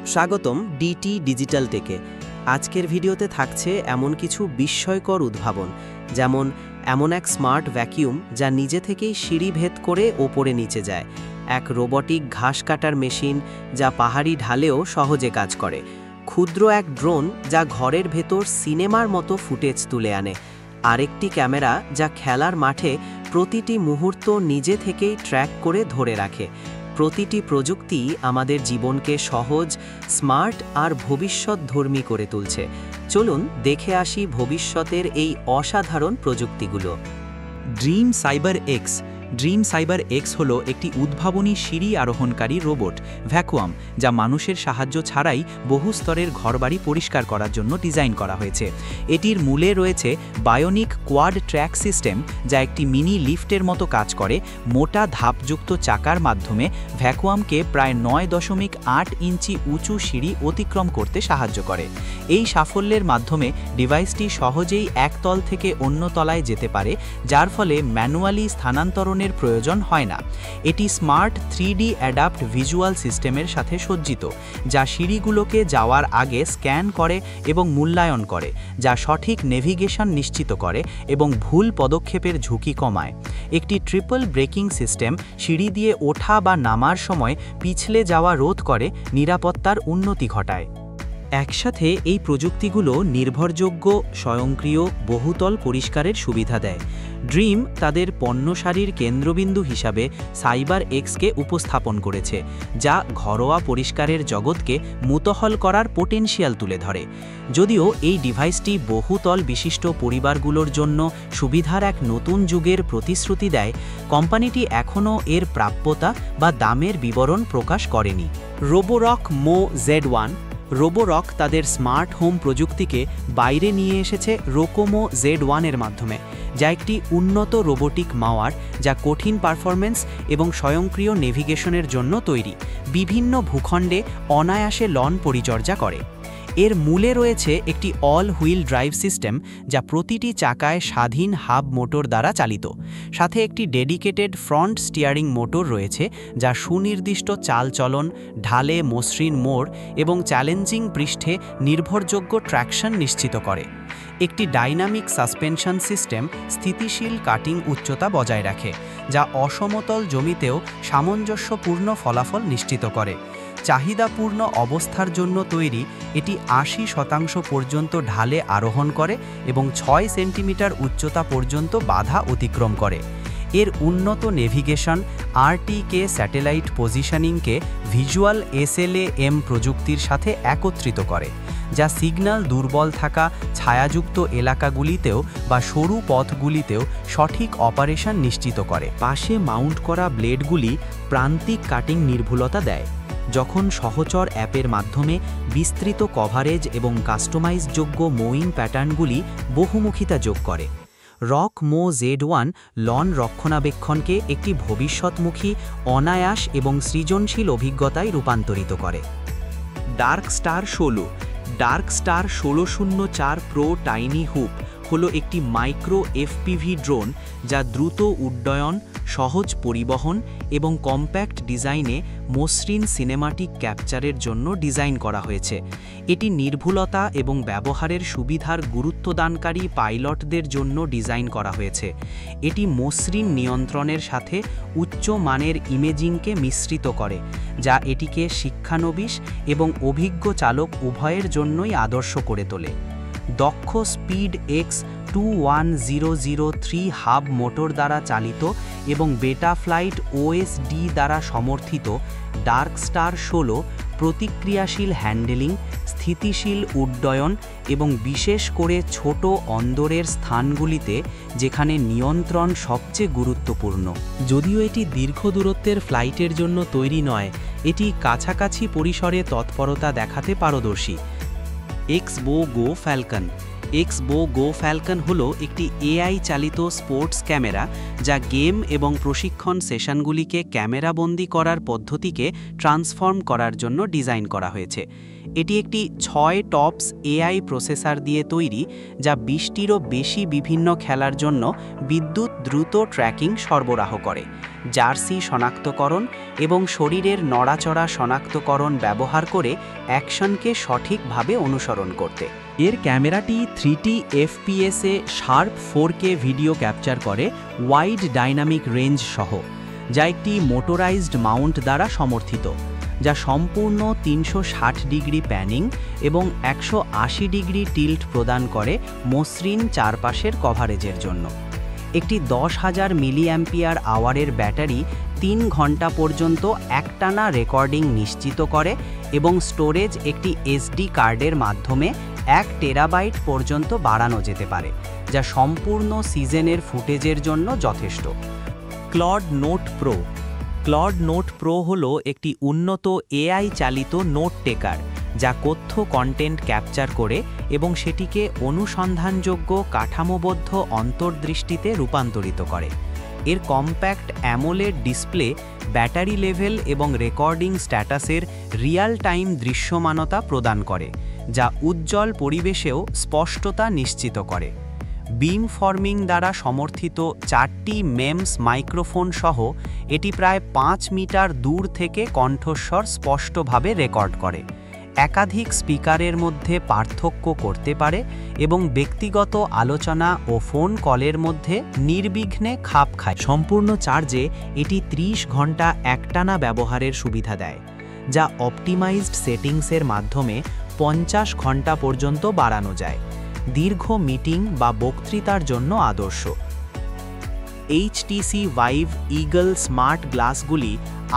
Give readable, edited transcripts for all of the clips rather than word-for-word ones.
স্বাগতম DT digital টেকে। আজকের ভিডিওতে থাকছে এমন কিছু বিস্ময়কর উদ্ভাবন, যেমন এমন এক স্মার্ট ভ্যাকিউম যা নিজে থেকেই সিঁড়ি ভেদ করে ওপরে নিচে যায়, এক রোবটিক ঘাস কাটার মেশিন যা পাহাড়ি ঢালেও সহজে কাজ করে, ক্ষুদ্র এক ড্রোন যা ঘরের ভেতর সিনেমার মতো ফুটেজ তুলে আনে, আরেকটি ক্যামেরা যা খেলার মাঠে প্রতিটি মুহূর্ত নিজে থেকেই ট্র্যাক করে ধরে রাখে। প্রতিটি প্রযুক্তি আমাদের জীবনকে সহজ, স্মার্ট আর ভবিষ্যৎধর্মী করে তুলছে। চলুন দেখে আসি ভবিষ্যতের এই অসাধারণ প্রযুক্তিগুলো। Dream cyber x. Dream cyber x হলো একটি উদ্ভাবনী সিঁড়ি আরোহণকারী রোবট ভ্যাকুয়াম, যা মানুষের সাহায্য ছাড়াই বহু স্তরের ঘরবাড়ি পরিষ্কার করার জন্য ডিজাইন করা হয়েছে। এটির মূলে রয়েছে বায়োনিক কোয়াড ট্র্যাক সিস্টেম, যা একটি মিনি লিফটের মতো কাজ করে। মোটা ধাপযুক্ত চাকার মাধ্যমে ভ্যাকুয়ামকে প্রায় 9.8 ইঞ্চি উঁচু সিঁড়ি অতিক্রম করতে সাহায্য করে। এই সাফল্যের মাধ্যমে ডিভাইসটি সহজেই এক তল থেকে অন্য তলায় যেতে পারে, যার ফলে ম্যানুয়ালি স্থানান্তরণের প্রয়োজন হয় না। এটি স্মার্ট 3D অ্যাডাপ্ট ভিজুয়াল সিস্টেমের সাথে সজ্জিত, যা সিঁড়িগুলোকে যাওয়ার আগে স্ক্যান করে এবং মূল্যায়ন করে, যা সঠিক নেভিগেশন নিশ্চিত করে এবং ভুল পদক্ষেপের ঝুঁকি কমায়। একটি ট্রিপল ব্রেকিং সিস্টেম সিঁড়ি দিয়ে ওঠা বা নামার সময় পিছলে যাওয়া রোধ করে, নিরাপত্তার উন্নতি ঘটায়। একসাথে এই প্রযুক্তিগুলো নির্ভরযোগ্য, স্বয়ংক্রিয়, বহুতল পরিষ্কারের সুবিধা দেয়। ড্রিম তাদের পণ্য সারির কেন্দ্রবিন্দু হিসাবে সাইবার এক্সকে উপস্থাপন করেছে, যা ঘরোয়া পরিষ্কারের জগৎকে মুতহল করার পোটেনশিয়াল তুলে ধরে। যদিও এই ডিভাইসটি বহুতল বিশিষ্ট পরিবারগুলোর জন্য সুবিধার এক নতুন যুগের প্রতিশ্রুতি দেয়, কোম্পানিটি এখনও এর প্রাপ্যতা বা দামের বিবরণ প্রকাশ করেনি। রোবোরক মো Z1। রোবোরক তাদের স্মার্ট হোম প্রযুক্তিকে বাইরে নিয়ে এসেছে রোকোমো Z1 এর মাধ্যমে, যা একটি উন্নত রোবোটিক মাওয়ার যা কঠিন পারফরমেন্স এবং স্বয়ংক্রিয় নেভিগেশনের জন্য তৈরি, বিভিন্ন ভূখণ্ডে অনায়াসে লন পরিচর্যা করে। এর মূলে রয়েছে একটি অল হুইল ড্রাইভ সিস্টেম, যা প্রতিটি চাকায় স্বাধীন হাব মোটর দ্বারা চালিত। সাথে একটি ডেডিকেটেড ফ্রন্ট স্টিয়ারিং মোটর রয়েছে, যা সুনির্দিষ্ট চালচলন, ঢালে মসৃণ মোড় এবং চ্যালেঞ্জিং পৃষ্ঠে নির্ভরযোগ্য ট্র্যাকশন নিশ্চিত করে। একটি ডাইনামিক সাসপেনশন সিস্টেম স্থিতিশীল কাটিং উচ্চতা বজায় রাখে, যা অসমতল জমিতেও সামঞ্জস্যপূর্ণ ফলাফল নিশ্চিত করে। চাহিদাপূর্ণ অবস্থার জন্য তৈরি, এটি 80% পর্যন্ত ঢালে আরোহণ করে এবং 6 সেন্টিমিটার উচ্চতা পর্যন্ত বাধা অতিক্রম করে। এর উন্নত নেভিগেশন RTK স্যাটেলাইট পজিশনিংকে ভিজুয়াল SLAM প্রযুক্তির সাথে একত্রিত করে, যা সিগন্যাল দুর্বল থাকা ছায়াযুক্ত এলাকাগুলিতেও বা সরু পথগুলিতেও সঠিক অপারেশন নিশ্চিত করে। পাশে মাউন্ট করা ব্লেডগুলি প্রান্তিক কাটিং নির্ভুলতা দেয়, যখন সহচর অ্যাপের মাধ্যমে বিস্তৃত কভারেজ এবং কাস্টমাইজযোগ্য মোয়িং প্যাটার্নগুলি বহুমুখিতা যোগ করে। রক মো Z1 লন রক্ষণাবেক্ষণকে একটি ভবিষ্যৎমুখী, অনায়াস এবং সৃজনশীল অভিজ্ঞতায় রূপান্তরিত করে। Dark Star 16। Dark Star 1604 pro tiny whoop হলো একটি মাইক্রো FPV ড্রোন, যা দ্রুত উড্ডয়ন, সহজ পরিবহন এবং কম্প্যাক্ট ডিজাইনে মসৃণ সিনেমাটিক ক্যাপচারের জন্য ডিজাইন করা হয়েছে। এটি নির্ভুলতা এবং ব্যবহারের সুবিধার গুরুত্বদানকারী পাইলটদের জন্য ডিজাইন করা হয়েছে। এটি মসৃণ নিয়ন্ত্রণের সাথে উচ্চ মানের ইমেজিংকে মিশ্রিত করে, যা এটিকে শিক্ষানবিশ এবং অভিজ্ঞ চালক উভয়ের জন্যই আদর্শ করে তোলে। দক্ষ স্পিড X21003 হাব মোটর দ্বারা চালিত এবং বেটা ফ্লাইট OSD দ্বারা সমর্থিত ডার্ক স্টার 16 প্রতিক্রিয়াশীল হ্যান্ডেলিং, স্থিতিশীল উড্ডয়ন এবং বিশেষ করে ছোট অন্দরের স্থানগুলিতে যেখানে নিয়ন্ত্রণ সবচেয়ে গুরুত্বপূর্ণ। যদিও এটি দীর্ঘ দূরত্বের ফ্লাইটের জন্য তৈরি নয়, এটি কাছাকাছি পরিসরে তৎপরতা দেখাতে পারদর্শী। এক্সবো গো ফ্যালকন। এক্সবো গো ফ্যালকন হলো একটি AI চালিত স্পোর্টস ক্যামেরা, যা গেম এবং প্রশিক্ষণ সেশনগুলিকে ক্যামেরাবন্দি করার পদ্ধতিকে ট্রান্সফর্ম করার জন্য ডিজাইন করা হয়েছে। এটি একটি 6 টপস AI প্রসেসর দিয়ে তৈরি, যা 20টিরও বেশি বিভিন্ন খেলার জন্য বিদ্যুৎ দ্রুত ট্র্যাকিং সরবরাহ করে। জার্সি শনাক্তকরণ এবং শরীরের নড়াচড়া শনাক্তকরণ ব্যবহার করে অ্যাকশনকে সঠিকভাবে অনুসরণ করতে। এর ক্যামেরাটি 3D FPS-এ শার্প 4K ভিডিও ক্যাপচার করে ওয়াইড ডাইনামিক রেঞ্জ সহ, যা একটি মোটরাইজড মাউন্ট দ্বারা সমর্থিত, যা সম্পূর্ণ 360 ডিগ্রি প্যানিং এবং 180 ডিগ্রি টিল্ট প্রদান করে মসৃণ চারপাশের কভারেজের জন্য। একটি 10,000 মিলিঅ্যাম্পিয়ার আওয়ারের ব্যাটারি 3 ঘন্টা পর্যন্ত একটানা রেকর্ডিং নিশ্চিত করে এবং স্টোরেজ একটি SD কার্ডের মাধ্যমে 1 টেরাবাইট পর্যন্ত বাড়ানো যেতে পারে, যা সম্পূর্ণ সিজনের ফুটেজের জন্য যথেষ্ট। Claude note pro. Claude note pro হলো একটি উন্নত AI চালিত নোট টেকার, যা কথ্য কন্টেন্ট ক্যাপচার করে এবং সেটিকে অনুসন্ধানযোগ্য কাঠামোবদ্ধ অন্তর্দৃষ্টিতে রূপান্তরিত করে। এর compact AMOLED display battery level এবং রেকর্ডিং স্ট্যাটাসের রিয়াল টাইম দৃশ্যমানতা প্রদান করে, যা উজ্জ্বল পরিবেশেও স্পষ্টতা নিশ্চিত করে। বিম ফর্মিং দ্বারা সমর্থিত 4টি মেমস মাইক্রোফোন সহ এটি প্রায় 5 মিটার দূর থেকে কণ্ঠস্বর স্পষ্টভাবে রেকর্ড করে, একাধিক স্পিকারের মধ্যে পার্থক্য করতে পারে এবং ব্যক্তিগত আলোচনা ও ফোন কলের মধ্যে নির্বিঘ্নে খাপ খায়। সম্পূর্ণ চার্জে এটি 30 ঘন্টা একটানা ব্যবহারের সুবিধা দেয়, যা অপটিমাইজড সেটিংসের মাধ্যমে 50 ঘন্টা পর্যন্ত বাড়ানো যায়। দীর্ঘ মিটিং বা বক্তৃতার জন্য আদর্শ। HTC Vive Eagle স্মার্ট গ্লাসগুলি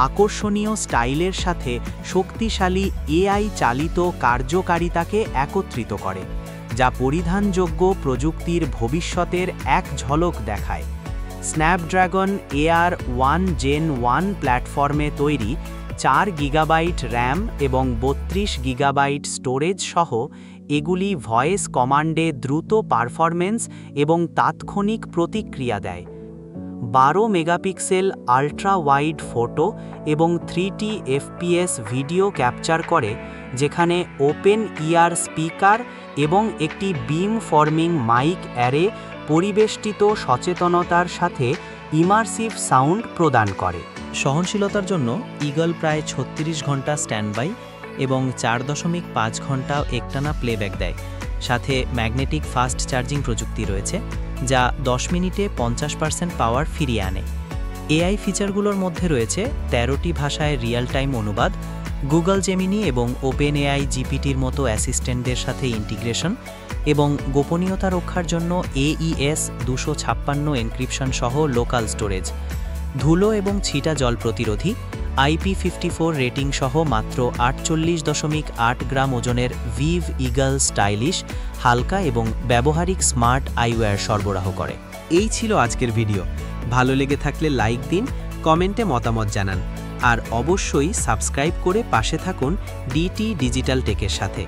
আকর্ষণীয় স্টাইলের সাথে শক্তিশালী AI চালিত কার্যকারিতাকে একত্রিত করে, যা পরিধানযোগ্য প্রযুক্তির ভবিষ্যতের এক ঝলক দেখায়। স্ন্যাপড্রাগন AR1 Gen 1 প্ল্যাটফর্মে তৈরি 4 গিগাবাইট র্যাম এবং 32 গিগাবাইট স্টোরেজ সহ এগুলি ভয়েস কমান্ডে দ্রুত পারফরম্যান্স এবং তাৎক্ষণিক প্রতিক্রিয়া দেয়। 12 মেগাপিক্সেল আল্ট্রা ওয়াইড ফটো এবং 3D FPS ভিডিও ক্যাপচার করে, যেখানে ওপেন ইয়ার স্পিকার এবং একটি বিম ফর্মিং মাইক অ্যারে পরিবেষ্টিত সচেতনতার সাথে ইমার্সিভ সাউন্ড প্রদান করে। সহনশীলতার জন্য ইগল প্রায় 36 ঘন্টা স্ট্যান্ডবাই এবং 4.5 ঘন্টা একটানা প্লেব্যাক দেয়। সাথে ম্যাগনেটিক ফাস্ট চার্জিং প্রযুক্তি রয়েছে, যা 10 মিনিটে 50% পাওয়ার ফিরিয়ে আনে। AI ফিচারগুলোর মধ্যে রয়েছে 13টি ভাষায় রিয়েল টাইম অনুবাদ, গুগল জেমিনি এবং OpenAI GPTর মতো অ্যাসিস্ট্যান্টদের সাথে ইন্টিগ্রেশন এবং গোপনীয়তা রক্ষার জন্য AES 256 এনক্রিপশন সহ লোকাল স্টোরেজ। ধুলো এবং ছিটা জল প্রতিরোধী, IP54 রেটিং সহ মাত্র 48.8 গ্রাম ওজনের ভিভ ইগল স্টাইলিশ, হালকা এবং ব্যবহারিক স্মার্ট আইওয়্যার সরবরাহ করে। এই ছিল আজকের ভিডিও। ভালো লেগে থাকলে লাইক দিন, কমেন্টে মতামত জানান, আর অবশ্যই সাবস্ক্রাইব করে পাশে থাকুন DT ডিজিটাল টেকের সাথে।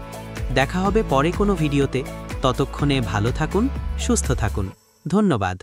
দেখা হবে পরে কোনো ভিডিওতে। ততক্ষণে ভালো থাকুন, সুস্থ থাকুন। ধন্যবাদ।